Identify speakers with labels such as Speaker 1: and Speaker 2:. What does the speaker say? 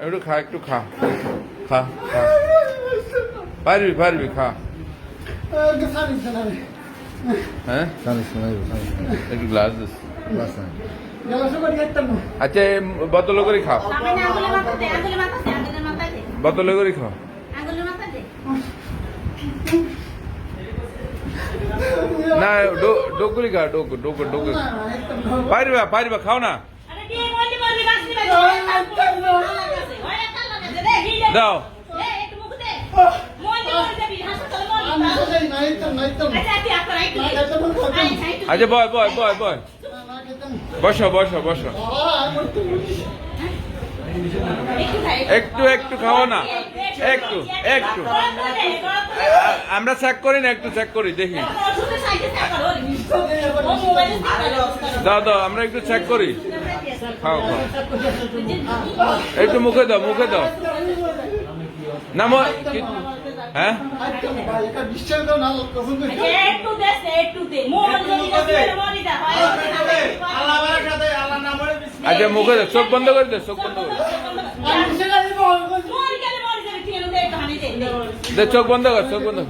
Speaker 1: একটু খা, একটু খা, খা খা, পারবি পারবি, খা। হ্যাঁ, একটু গ্লাস দিস। আচ্ছা, বোতলে করে খাও, বোতলে করে খাও। না, ডোকুলি খা, ডোকু ডোকু ডোকু। পারবা পারবা, খাও না। দাও। আচ্ছা, বয় বয় বয় বয়, বসো বসো বসো। একটু একটু খাও না, একটু একটু। আমরা চেক করি না, একটু চেক করি, দেখি। দাও দাও, আমরা একটু চেক করি। খাও খাও, একটু মুখে দাও, মুখে দাও। না হ্যাঁ, আচ্ছা মুখে দাও, চোখ বন্ধ করে দাও, চোখ বন্ধ করে দে, চোখ বন্ধ কর, চোখ বন্ধ কর।